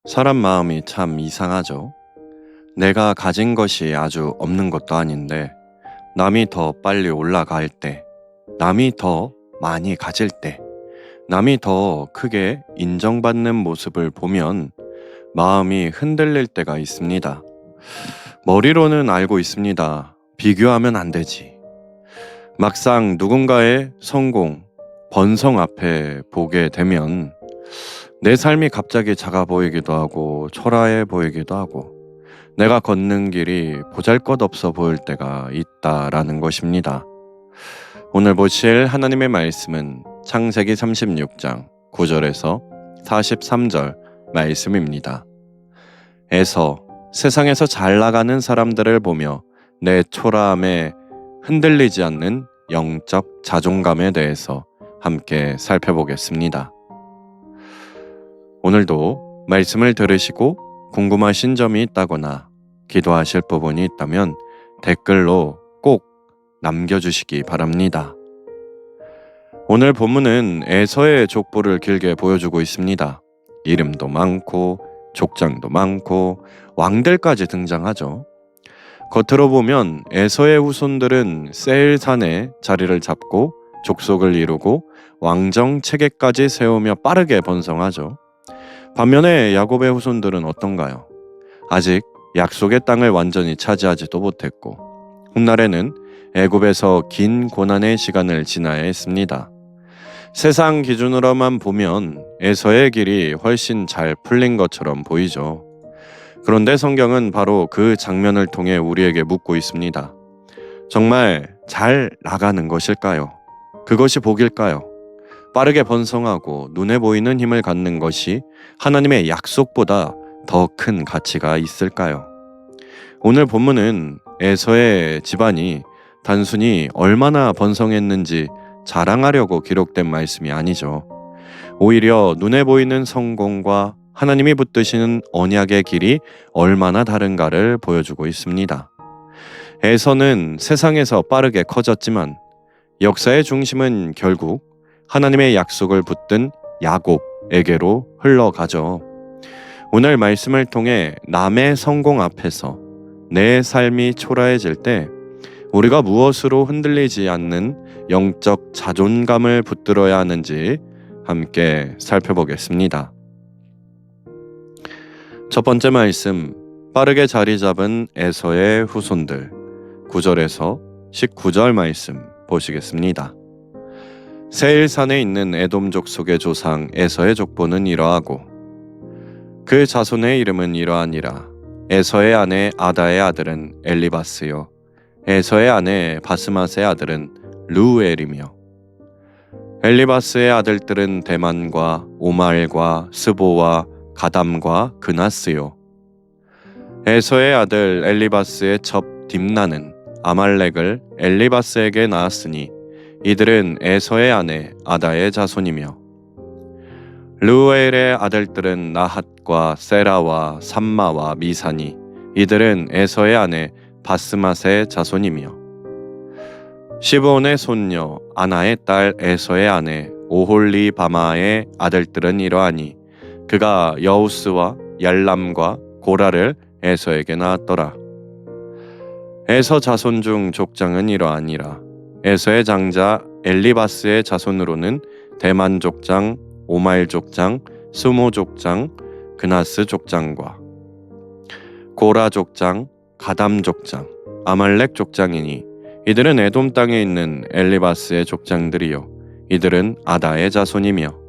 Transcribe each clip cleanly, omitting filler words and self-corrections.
사람 마음이 참 이상하죠. 내가 가진 것이 아주 없는 것도 아닌데, 남이 더 빨리 올라갈 때, 남이 더 많이 가질 때, 남이 더 크게 인정받는 모습을 보면 마음이 흔들릴 때가 있습니다. 머리로는 알고 있습니다. 비교하면 안 되지. 막상 누군가의 성공, 번성 앞에 보게 되면 내 삶이 갑자기 작아 보이기도 하고 초라해 보이기도 하고 내가 걷는 길이 보잘것없어 보일 때가 있다라는 것입니다. 오늘 보실 하나님의 말씀은 창세기 36장 9절에서 43절 말씀입니다. 에서 세상에서 잘 나가는 사람들을 보며 내 초라함에 흔들리지 않는 영적 자존감에 대해서 함께 살펴보겠습니다. 오늘도 말씀을 들으시고 궁금하신 점이 있다거나 기도하실 부분이 있다면 댓글로 꼭 남겨주시기 바랍니다. 오늘 본문은 에서의 족보를 길게 보여주고 있습니다. 이름도 많고 족장도 많고 왕들까지 등장하죠. 겉으로 보면 에서의 후손들은 세일산에 자리를 잡고 족속을 이루고 왕정 체계까지 세우며 빠르게 번성하죠. 반면에 야곱의 후손들은 어떤가요? 아직 약속의 땅을 완전히 차지하지도 못했고 훗날에는 애굽에서 긴 고난의 시간을 지나야 했습니다. 세상 기준으로만 보면 에서의 길이 훨씬 잘 풀린 것처럼 보이죠. 그런데 성경은 바로 그 장면을 통해 우리에게 묻고 있습니다. 정말 잘 나가는 것일까요? 그것이 복일까요? 빠르게 번성하고 눈에 보이는 힘을 갖는 것이 하나님의 약속보다 더 큰 가치가 있을까요? 오늘 본문은 에서의 집안이 단순히 얼마나 번성했는지 자랑하려고 기록된 말씀이 아니죠. 오히려 눈에 보이는 성공과 하나님이 붙드시는 언약의 길이 얼마나 다른가를 보여주고 있습니다. 에서는 세상에서 빠르게 커졌지만 역사의 중심은 결국 하나님의 약속을 붙든 야곱에게로 흘러가죠. 오늘 말씀을 통해 남의 성공 앞에서 내 삶이 초라해질 때 우리가 무엇으로 흔들리지 않는 영적 자존감을 붙들어야 하는지 함께 살펴보겠습니다. 첫 번째 말씀, 빠르게 자리 잡은 에서의 후손들 9절에서 19절 말씀 보시겠습니다. 세일산에 있는 에돔 족속의 조상 에서의 족보는 이러하고 그 자손의 이름은 이러하니라. 에서의 아내 아다의 아들은 엘리바스요 에서의 아내 바스맛의 아들은 르우엘이며 엘리바스의 아들들은 대만과 오말과 스보와 가담과 그나스요 에서의 아들 엘리바스의 첩 딥나는 아말렉을 엘리바스에게 낳았으니 이들은 에서의 아내 아다의 자손이며 르우엘의 아들들은 나핫과 세라와 삼마와 미사니 이들은 에서의 아내 바스맛의 자손이며 시브온의 손녀 아나의 딸 에서의 아내 오홀리 바마의 아들들은 이러하니 그가 여우스와 얄람과 고라를 에서에게 낳았더라. 에서 자손 중 족장은 이러하니라. 에서의 장자 엘리바스의 자손으로는 대만 족장, 오말 족장, 스모 족장, 그나스 족장과 고라 족장, 가담 족장, 아말렉 족장이니 이들은 에돔 땅에 있는 엘리바스의 족장들이요 이들은 아다의 자손이며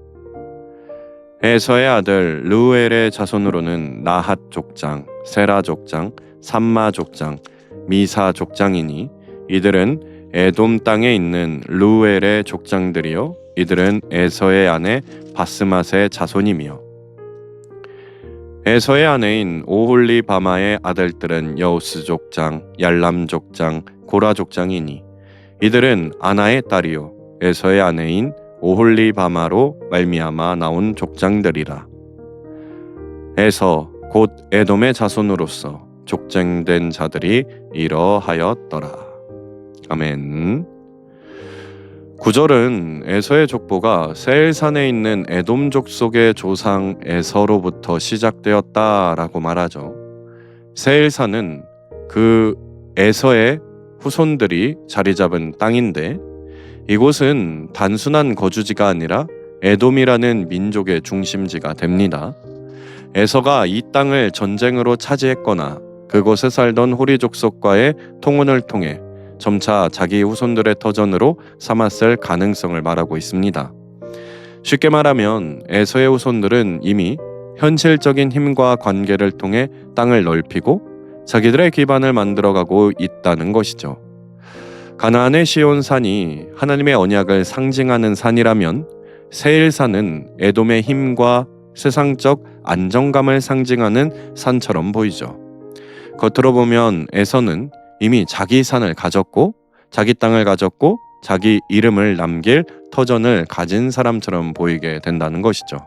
에서의 아들 르우엘의 자손으로는 나핫 족장, 세라 족장, 삼마 족장, 미사 족장이니 이들은 에돔 땅에 있는 르우엘의 족장들이요 이들은 에서의 아내 바스맛의 자손이며 에서의 아내인 오홀리 바마의 아들들은 여우스 족장, 얄람 족장, 고라 족장이니 이들은 아나의 딸이요 에서의 아내인 오홀리 바마로 말미암아 나온 족장들이라. 에서 곧 에돔의 자손으로서 족장된 자들이 이러하였더라. 아멘. 구절은 에서의 족보가 세일산에 있는 에돔 족속의 조상 에서로부터 시작되었다라고 말하죠. 세일산은 그 에서의 후손들이 자리 잡은 땅인데 이곳은 단순한 거주지가 아니라 에돔이라는 민족의 중심지가 됩니다. 에서가 이 땅을 전쟁으로 차지했거나 그곳에 살던 호리 족속과의 통혼을 통해 점차 자기 후손들의 터전으로 삼았을 가능성을 말하고 있습니다. 쉽게 말하면 에서의 후손들은 이미 현실적인 힘과 관계를 통해 땅을 넓히고 자기들의 기반을 만들어가고 있다는 것이죠. 가나안의 시온산이 하나님의 언약을 상징하는 산이라면 세일산은 에돔의 힘과 세상적 안정감을 상징하는 산처럼 보이죠. 겉으로 보면 에서는 이미 자기 산을 가졌고 자기 땅을 가졌고 자기 이름을 남길 터전을 가진 사람처럼 보이게 된다는 것이죠.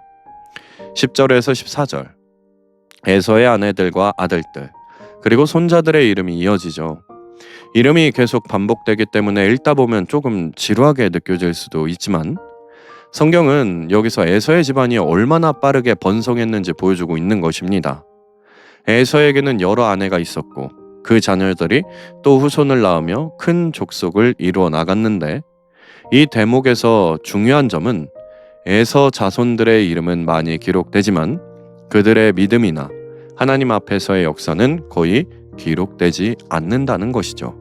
10절에서 14절 에서의 아내들과 아들들 그리고 손자들의 이름이 이어지죠. 이름이 계속 반복되기 때문에 읽다 보면 조금 지루하게 느껴질 수도 있지만 성경은 여기서 에서의 집안이 얼마나 빠르게 번성했는지 보여주고 있는 것입니다. 에서에게는 여러 아내가 있었고 그 자녀들이 또 후손을 낳으며 큰 족속을 이루어 나갔는데 이 대목에서 중요한 점은 에서 자손들의 이름은 많이 기록되지만 그들의 믿음이나 하나님 앞에서의 역사는 거의 기록되지 않는다는 것이죠.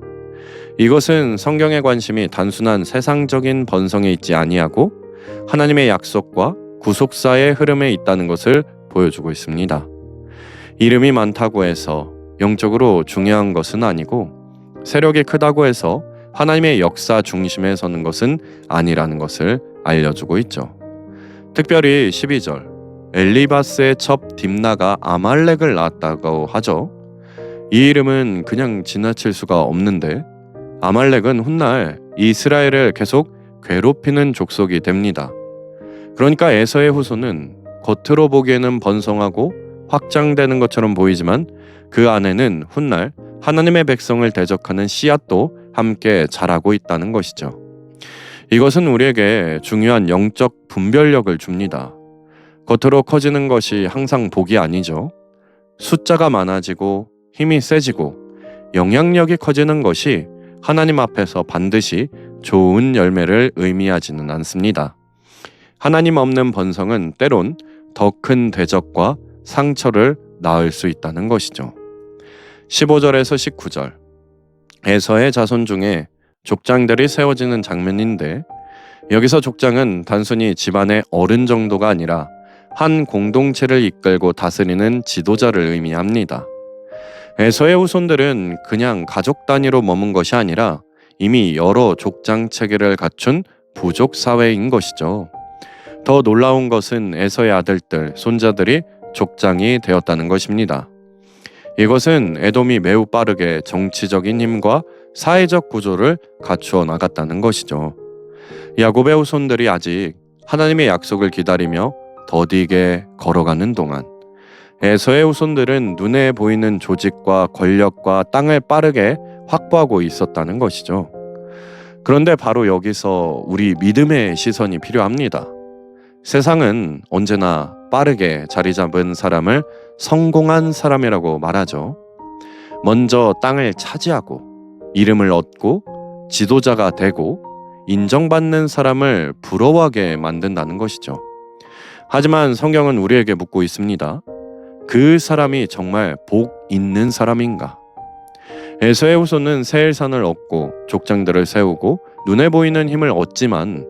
이것은 성경의 관심이 단순한 세상적인 번성에 있지 아니하고 하나님의 약속과 구속사의 흐름에 있다는 것을 보여주고 있습니다. 이름이 많다고 해서 영적으로 중요한 것은 아니고 세력이 크다고 해서 하나님의 역사 중심에 서는 것은 아니라는 것을 알려주고 있죠. 특별히 12절 엘리바스의 첩 딥나가 아말렉을 낳았다고 하죠. 이 이름은 그냥 지나칠 수가 없는데 아말렉은 훗날 이스라엘을 계속 괴롭히는 족속이 됩니다. 그러니까 에서의 후손은 겉으로 보기에는 번성하고 확장되는 것처럼 보이지만 그 안에는 훗날 하나님의 백성을 대적하는 씨앗도 함께 자라고 있다는 것이죠. 이것은 우리에게 중요한 영적 분별력을 줍니다. 겉으로 커지는 것이 항상 복이 아니죠. 숫자가 많아지고 힘이 세지고 영향력이 커지는 것이 하나님 앞에서 반드시 좋은 열매를 의미하지는 않습니다. 하나님 없는 번성은 때론 더 큰 대적과 상처를 낳을 수 있다는 것이죠. 15절에서 19절 에서의 자손 중에 족장들이 세워지는 장면인데 여기서 족장은 단순히 집안의 어른 정도가 아니라 한 공동체를 이끌고 다스리는 지도자를 의미합니다. 에서의 후손들은 그냥 가족 단위로 머문 것이 아니라 이미 여러 족장 체계를 갖춘 부족 사회인 것이죠. 더 놀라운 것은 에서의 아들들, 손자들이 족장이 되었다는 것입니다. 이것은 에돔이 매우 빠르게 정치적인 힘과 사회적 구조를 갖추어 나갔다는 것이죠. 야곱의 후손들이 아직 하나님의 약속을 기다리며 더디게 걸어가는 동안 에서의 후손들은 눈에 보이는 조직과 권력과 땅을 빠르게 확보하고 있었다는 것이죠. 그런데 바로 여기서 우리 믿음의 시선이 필요합니다. 세상은 언제나 빠르게 자리 잡은 사람을 성공한 사람이라고 말하죠. 먼저 땅을 차지하고 이름을 얻고 지도자가 되고 인정받는 사람을 부러워하게 만든다는 것이죠. 하지만 성경은 우리에게 묻고 있습니다. 그 사람이 정말 복 있는 사람인가? 에서의 후손은 세일산을 얻고 족장들을 세우고 눈에 보이는 힘을 얻지만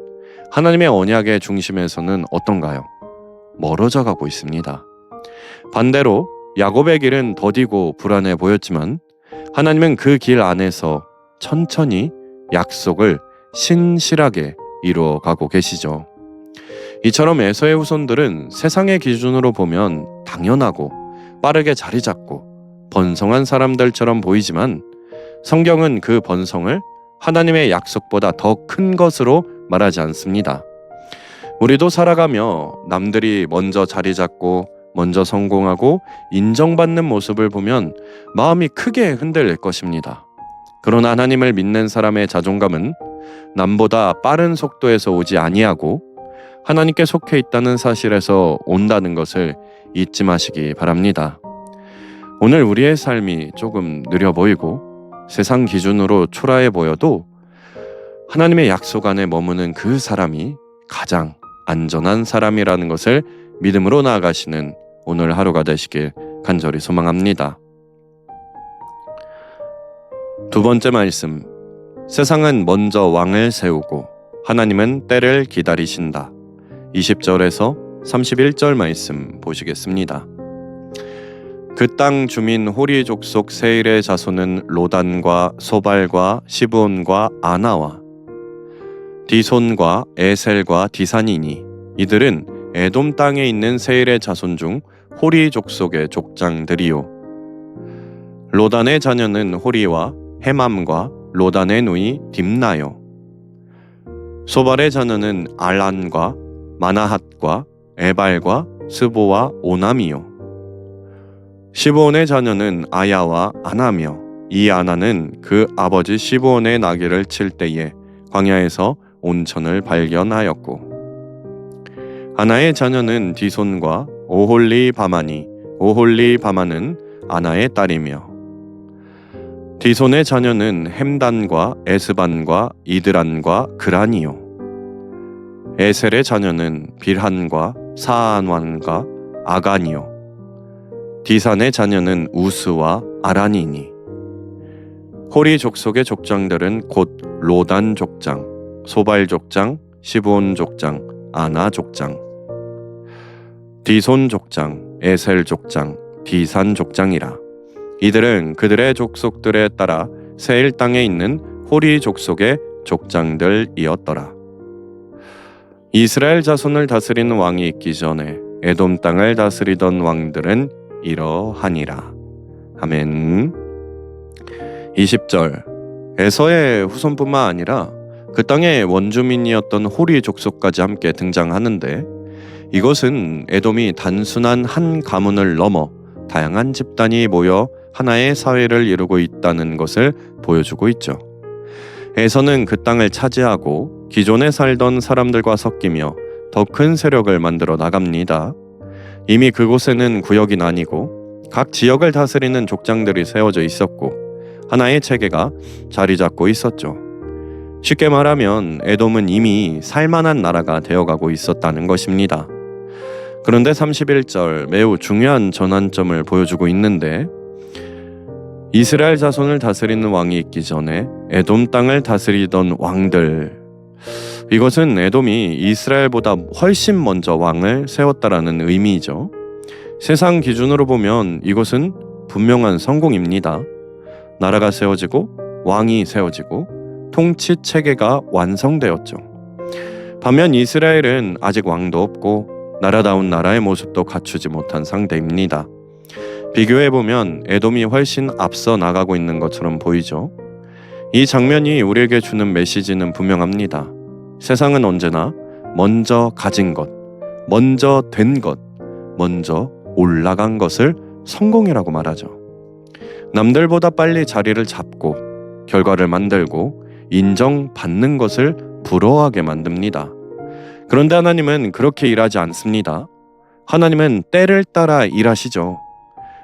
하나님의 언약의 중심에서는 어떤가요? 멀어져 가고 있습니다. 반대로 야곱의 길은 더디고 불안해 보였지만 하나님은 그 길 안에서 천천히 약속을 신실하게 이루어가고 계시죠. 이처럼 에서의 후손들은 세상의 기준으로 보면 당연하고 빠르게 자리 잡고 번성한 사람들처럼 보이지만 성경은 그 번성을 하나님의 약속보다 더 큰 것으로 말하지 않습니다. 우리도 살아가며 남들이 먼저 자리 잡고 먼저 성공하고 인정받는 모습을 보면 마음이 크게 흔들릴 것입니다. 그러나 하나님을 믿는 사람의 자존감은 남보다 빠른 속도에서 오지 아니하고 하나님께 속해 있다는 사실에서 온다는 것을 잊지 마시기 바랍니다. 오늘 우리의 삶이 조금 느려 보이고 세상 기준으로 초라해 보여도 하나님의 약속 안에 머무는 그 사람이 가장 안전한 사람이라는 것을 믿음으로 나아가시는 오늘 하루가 되시길 간절히 소망합니다. 두 번째 말씀, 세상은 먼저 왕을 세우고 하나님은 때를 기다리신다. 20절에서 31절 말씀 보시겠습니다. 그 땅 주민 호리 족속 세일의 자손은 로단과 소발과 시브온과 아나와 디손과 에셀과 디산이니 이들은 에돔 땅에 있는 세일의 자손 중 호리 족속의 족장들이요. 로단의 자녀는 호리와 헤맘과 로단의 누이 딥나요. 소발의 자녀는 알란과 마나핫과 에발과 스보와 오남이요. 시브온의 자녀는 아야와 아나며 이 아나는 그 아버지 시브온의 나귀를 칠 때에 광야에서 온천을 발견하였고, 아나의 자녀는 디손과 오홀리 바마니 오홀리 바마는 아나의 딸이며, 디손의 자녀는 햄단과 에스반과 이드란과 그란이요. 에셀의 자녀는 빌한과 사안완과 아간이요. 디산의 자녀는 우스와 아란이니. 호리 족속의 족장들은 곧 로단 족장, 소발 족장, 시브온 족장, 아나 족장, 디손 족장, 에셀 족장, 디산 족장이라. 이들은 그들의 족속들에 따라 세일 땅에 있는 호리 족속의 족장들이었더라. 이스라엘 자손을 다스리는 왕이 있기 전에 에돔 땅을 다스리던 왕들은 이러하니라. 아멘. 20절, 에서의 후손뿐만 아니라 그 땅의 원주민이었던 호리 족속까지 함께 등장하는데, 이것은 에돔이 단순한 한 가문을 넘어 다양한 집단이 모여 하나의 사회를 이루고 있다는 것을 보여주고 있죠. 에서는 그 땅을 차지하고 기존에 살던 사람들과 섞이며 더 큰 세력을 만들어 나갑니다. 이미 그곳에는 구역이 나뉘고 각 지역을 다스리는 족장들이 세워져 있었고 하나의 체계가 자리 잡고 있었죠. 쉽게 말하면 에돔은 이미 살만한 나라가 되어가고 있었다는 것입니다. 그런데 31절, 매우 중요한 전환점을 보여주고 있는데, 이스라엘 자손을 다스리는 왕이 있기 전에 에돔 땅을 다스리던 왕들, 이것은 에돔이 이스라엘보다 훨씬 먼저 왕을 세웠다라는 의미이죠. 세상 기준으로 보면 이것은 분명한 성공입니다. 나라가 세워지고 왕이 세워지고 통치 체계가 완성되었죠. 반면 이스라엘은 아직 왕도 없고 나라다운 나라의 모습도 갖추지 못한 상태입니다. 비교해보면 에돔이 훨씬 앞서 나가고 있는 것처럼 보이죠. 이 장면이 우리에게 주는 메시지는 분명합니다. 세상은 언제나 먼저 가진 것, 먼저 된 것, 먼저 올라간 것을 성공이라고 말하죠. 남들보다 빨리 자리를 잡고 결과를 만들고 인정받는 것을 부러워하게 만듭니다. 그런데 하나님은 그렇게 일하지 않습니다. 하나님은 때를 따라 일하시죠.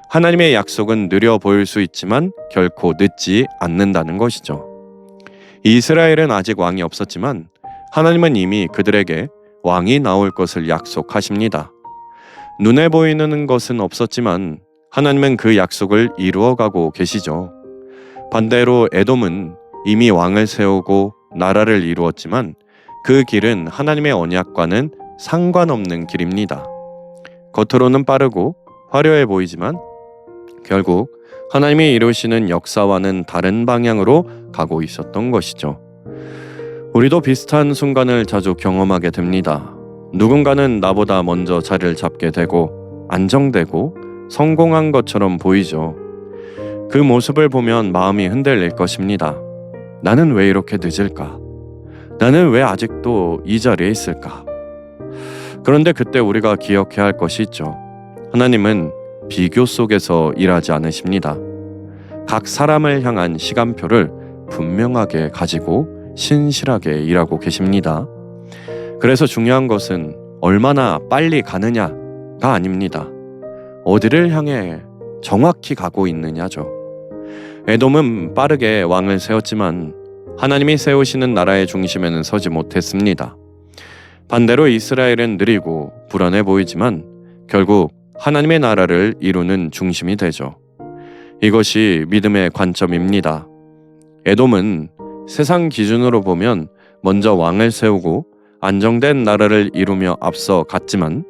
하나님의 약속은 느려 보일 수 있지만 결코 늦지 않는다는 것이죠. 이스라엘은 아직 왕이 없었지만 하나님은 이미 그들에게 왕이 나올 것을 약속하십니다. 눈에 보이는 것은 없었지만 하나님은 그 약속을 이루어가고 계시죠. 반대로 에돔은 이미 왕을 세우고 나라를 이루었지만 그 길은 하나님의 언약과는 상관없는 길입니다. 겉으로는 빠르고 화려해 보이지만 결국 하나님이 이루시는 역사와는 다른 방향으로 가고 있었던 것이죠. 우리도 비슷한 순간을 자주 경험하게 됩니다. 누군가는 나보다 먼저 자리를 잡게 되고 안정되고 성공한 것처럼 보이죠. 그 모습을 보면 마음이 흔들릴 것입니다. 나는 왜 이렇게 늦을까? 나는 왜 아직도 이 자리에 있을까? 그런데 그때 우리가 기억해야 할 것이 있죠. 하나님은 비교 속에서 일하지 않으십니다. 각 사람을 향한 시간표를 분명하게 가지고 신실하게 일하고 계십니다. 그래서 중요한 것은 얼마나 빨리 가느냐가 아닙니다. 어디를 향해 정확히 가고 있느냐죠. 에돔은 빠르게 왕을 세웠지만 하나님이 세우시는 나라의 중심에는 서지 못했습니다. 반대로 이스라엘은 느리고 불안해 보이지만 결국 하나님의 나라를 이루는 중심이 되죠. 이것이 믿음의 관점입니다. 에돔은 세상 기준으로 보면 먼저 왕을 세우고 안정된 나라를 이루며 앞서 갔지만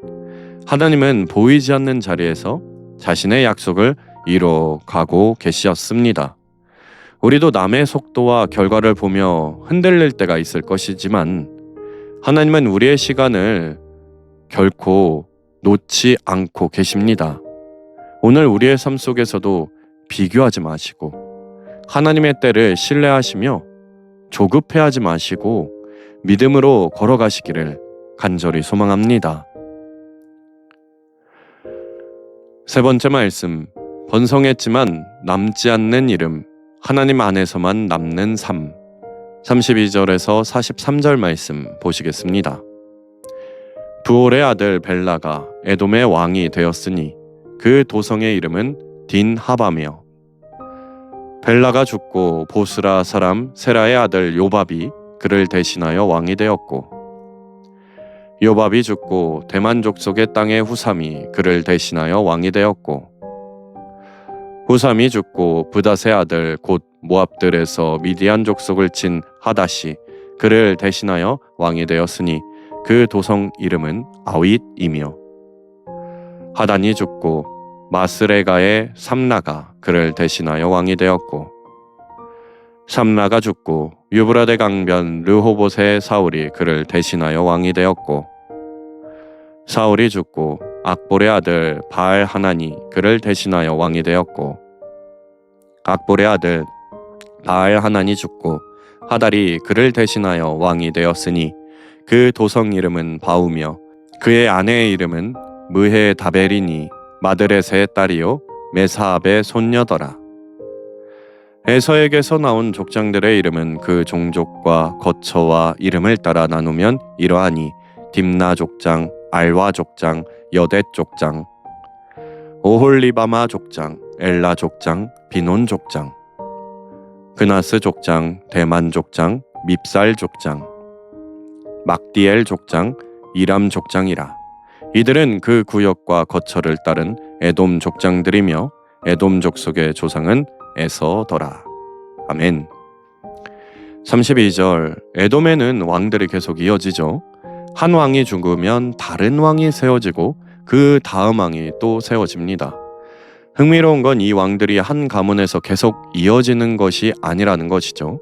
하나님은 보이지 않는 자리에서 자신의 약속을 이뤄가고 계셨습니다. 우리도 남의 속도와 결과를 보며 흔들릴 때가 있을 것이지만 하나님은 우리의 시간을 결코 놓지 않고 계십니다. 오늘 우리의 삶 속에서도 비교하지 마시고 하나님의 때를 신뢰하시며 조급해하지 마시고 믿음으로 걸어가시기를 간절히 소망합니다. 세 번째 말씀, 번성했지만 남지 않는 이름, 하나님 안에서만 남는 삶. 32절에서 43절 말씀 보시겠습니다. 부올의 아들 벨라가 에돔의 왕이 되었으니 그 도성의 이름은 딘하바며, 벨라가 죽고 보스라 사람 세라의 아들 요밥이 그를 대신하여 왕이 되었고, 요밥이 죽고 대만 족속의 땅의 후삼이 그를 대신하여 왕이 되었고, 후삼이 죽고 브닷의 아들 곧 모압들에서 미디안 족속을 친 하닷이 그를 대신하여 왕이 되었으니 그 도성 이름은 아윗이며, 하단이 죽고 마스레가의 삼라가 그를 대신하여 왕이 되었고, 삼라가 죽고 유브라데 강변 르호봇의 사울이 그를 대신하여 왕이 되었고, 사울이 죽고 악볼의 아들 바알 하나니 그를 대신하여 왕이 되었고, 악볼의 아들 바알 하나니 죽고 하달이 그를 대신하여 왕이 되었으니 그 도성 이름은 바우며 그의 아내의 이름은 무헤다벨이니 마드레세의 딸이요 메사압의 손녀더라. 에서에게서 나온 족장들의 이름은 그 종족과 거처와 이름을 따라 나누면 이러하니 딥나 족장, 알와 족장, 여댓 족장, 오홀리바마 족장, 엘라 족장, 비논 족장, 그나스 족장, 대만 족장, 밉살 족장, 막디엘 족장, 이람 족장이라. 이들은 그 구역과 거처를 따른 에돔 족장들이며 에돔 족속의 조상은 에서더라. 아멘. 32절, 에돔에는 왕들이 계속 이어지죠. 한 왕이 죽으면 다른 왕이 세워지고 그 다음 왕이 또 세워집니다. 흥미로운 건 이 왕들이 한 가문에서 계속 이어지는 것이 아니라는 것이죠.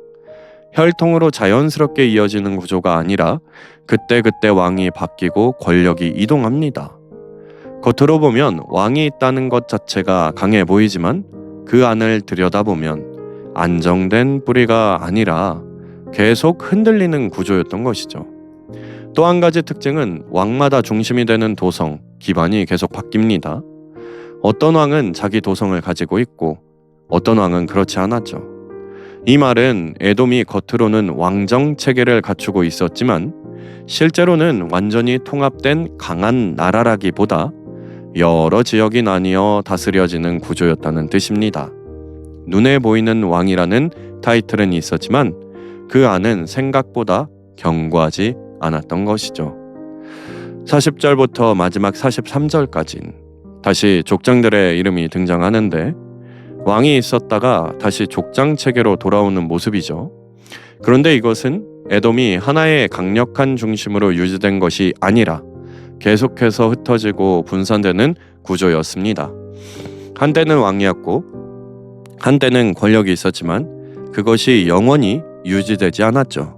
혈통으로 자연스럽게 이어지는 구조가 아니라 그때그때 왕이 바뀌고 권력이 이동합니다. 겉으로 보면 왕이 있다는 것 자체가 강해 보이지만 그 안을 들여다보면 안정된 뿌리가 아니라 계속 흔들리는 구조였던 것이죠. 또 한 가지 특징은 왕마다 중심이 되는 도성, 기반이 계속 바뀝니다. 어떤 왕은 자기 도성을 가지고 있고 어떤 왕은 그렇지 않았죠. 이 말은 에돔이 겉으로는 왕정 체계를 갖추고 있었지만 실제로는 완전히 통합된 강한 나라라기보다 여러 지역이 나뉘어 다스려지는 구조였다는 뜻입니다. 눈에 보이는 왕이라는 타이틀은 있었지만 그 안은 생각보다 견고하지 않았던 것이죠. 40절부터 마지막 43절까지는 다시 족장들의 이름이 등장하는데 왕이 있었다가 다시 족장 체계로 돌아오는 모습이죠. 그런데 이것은 에돔이 하나의 강력한 중심으로 유지된 것이 아니라 계속해서 흩어지고 분산되는 구조였습니다. 한때는 왕이었고 한때는 권력이 있었지만 그것이 영원히 유지되지 않았죠.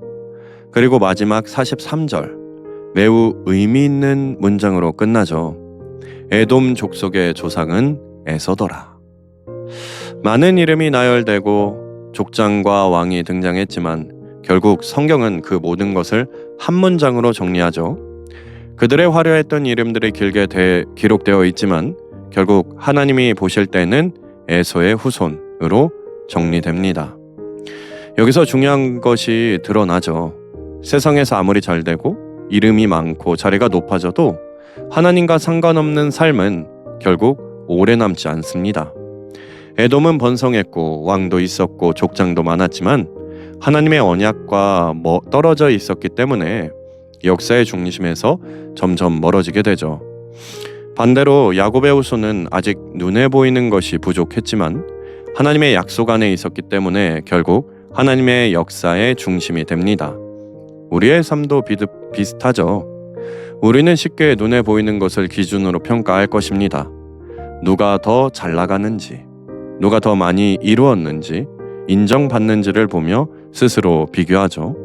그리고 마지막 43절, 매우 의미 있는 문장으로 끝나죠. 에돔 족속의 조상은 에서더라. 많은 이름이 나열되고 족장과 왕이 등장했지만 결국 성경은 그 모든 것을 한 문장으로 정리하죠. 그들의 화려했던 이름들이 길게 기록되어 있지만 결국 하나님이 보실 때는 에서의 후손으로 정리됩니다. 여기서 중요한 것이 드러나죠. 세상에서 아무리 잘되고 이름이 많고 자리가 높아져도 하나님과 상관없는 삶은 결국 오래 남지 않습니다. 에돔은 번성했고 왕도 있었고 족장도 많았지만 하나님의 언약과 떨어져 있었기 때문에 역사의 중심에서 점점 멀어지게 되죠. 반대로 야곱의 후손은 아직 눈에 보이는 것이 부족했지만 하나님의 약속 안에 있었기 때문에 결국 하나님의 역사의 중심이 됩니다. 우리의 삶도 비슷하죠. 우리는 쉽게 눈에 보이는 것을 기준으로 평가할 것입니다. 누가 더 잘 나가는지, 누가 더 많이 이루었는지, 인정받는지를 보며 스스로 비교하죠.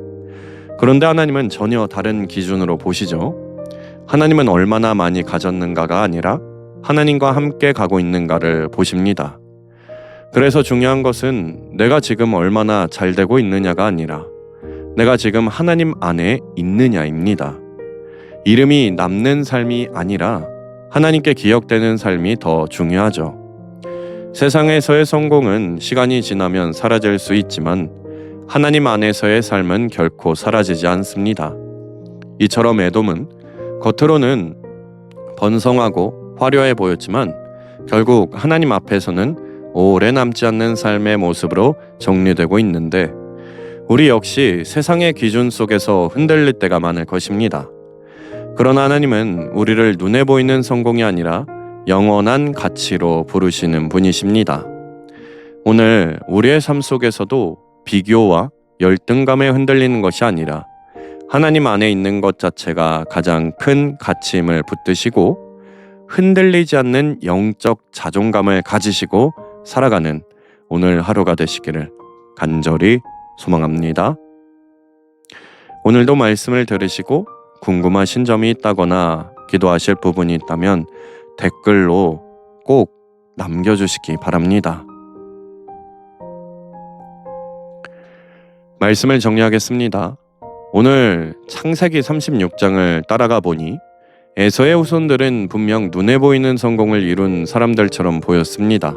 그런데 하나님은 전혀 다른 기준으로 보시죠. 하나님은 얼마나 많이 가졌는가가 아니라 하나님과 함께 가고 있는가를 보십니다. 그래서 중요한 것은 내가 지금 얼마나 잘 되고 있느냐가 아니라 내가 지금 하나님 안에 있느냐입니다. 이름이 남는 삶이 아니라 하나님께 기억되는 삶이 더 중요하죠. 세상에서의 성공은 시간이 지나면 사라질 수 있지만 하나님 안에서의 삶은 결코 사라지지 않습니다. 이처럼 에돔은 겉으로는 번성하고 화려해 보였지만 결국 하나님 앞에서는 오래 남지 않는 삶의 모습으로 정리되고 있는데 우리 역시 세상의 기준 속에서 흔들릴 때가 많을 것입니다. 그러나 하나님은 우리를 눈에 보이는 성공이 아니라 영원한 가치로 부르시는 분이십니다. 오늘 우리의 삶 속에서도 비교와 열등감에 흔들리는 것이 아니라 하나님 안에 있는 것 자체가 가장 큰 가치임을 붙드시고 흔들리지 않는 영적 자존감을 가지시고 살아가는 오늘 하루가 되시기를 간절히 소망합니다. 오늘도 말씀을 들으시고 궁금하신 점이 있다거나 기도하실 부분이 있다면 댓글로 꼭 남겨주시기 바랍니다. 말씀을 정리하겠습니다. 오늘 창세기 36장을 따라가 보니 에서의 후손들은 분명 눈에 보이는 성공을 이룬 사람들처럼 보였습니다.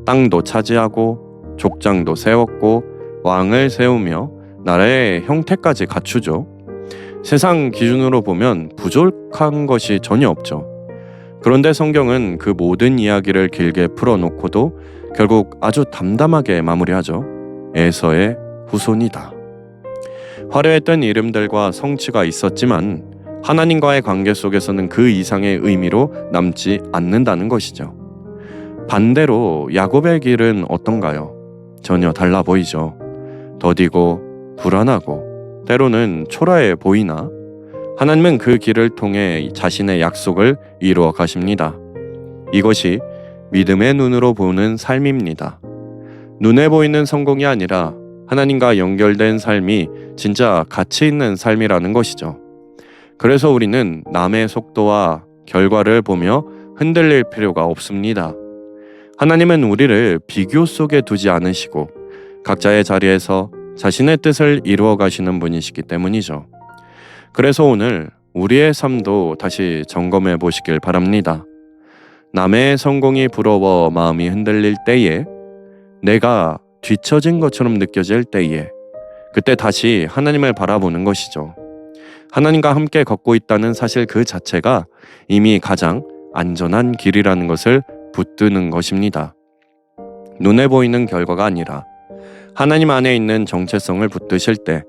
땅도 차지하고 족장도 세웠고 왕을 세우며 나라의 형태까지 갖추죠. 세상 기준으로 보면 부족한 것이 전혀 없죠. 그런데 성경은 그 모든 이야기를 길게 풀어놓고도 결국 아주 담담하게 마무리하죠. 에서의 후손이다. 화려했던 이름들과 성취가 있었지만 하나님과의 관계 속에서는 그 이상의 의미로 남지 않는다는 것이죠. 반대로 야곱의 길은 어떤가요? 전혀 달라 보이죠. 더디고 불안하고 때로는 초라해 보이나 하나님은 그 길을 통해 자신의 약속을 이루어 가십니다. 이것이 믿음의 눈으로 보는 삶입니다. 눈에 보이는 성공이 아니라 하나님과 연결된 삶이 진짜 가치 있는 삶이라는 것이죠. 그래서 우리는 남의 속도와 결과를 보며 흔들릴 필요가 없습니다. 하나님은 우리를 비교 속에 두지 않으시고 각자의 자리에서 자신의 뜻을 이루어 가시는 분이시기 때문이죠. 그래서 오늘 우리의 삶도 다시 점검해 보시길 바랍니다. 남의 성공이 부러워 마음이 흔들릴 때에, 내가 뒤처진 것처럼 느껴질 때에, 그때 다시 하나님을 바라보는 것이죠. 하나님과 함께 걷고 있다는 사실 그 자체가 이미 가장 안전한 길이라는 것을 붙드는 것입니다. 눈에 보이는 결과가 아니라 하나님 안에 있는 정체성을 붙드실 때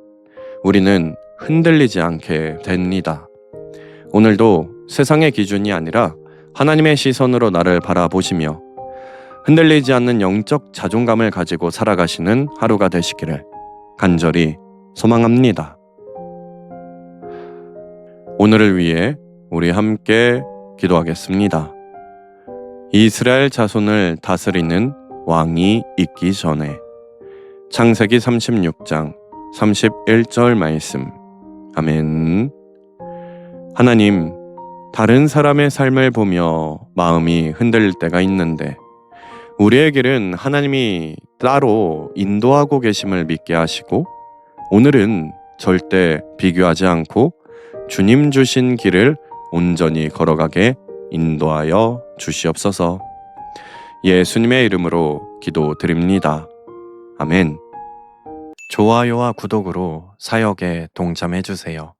우리는 흔들리지 않게 됩니다. 오늘도 세상의 기준이 아니라 하나님의 시선으로 나를 바라보시며 흔들리지 않는 영적 자존감을 가지고 살아가시는 하루가 되시기를 간절히 소망합니다. 오늘을 위해 우리 함께 기도하겠습니다. 이스라엘 자손을 다스리는 왕이 있기 전에. 창세기 36장 31절 말씀. 아멘. 하나님, 다른 사람의 삶을 보며 마음이 흔들릴 때가 있는데 우리의 길은 하나님이 따로 인도하고 계심을 믿게 하시고 오늘은 절대 비교하지 않고 주님 주신 길을 온전히 걸어가게 인도하여 주시옵소서. 예수님의 이름으로 기도드립니다. 아멘. 좋아요와 구독으로 사역에 동참해 주세요.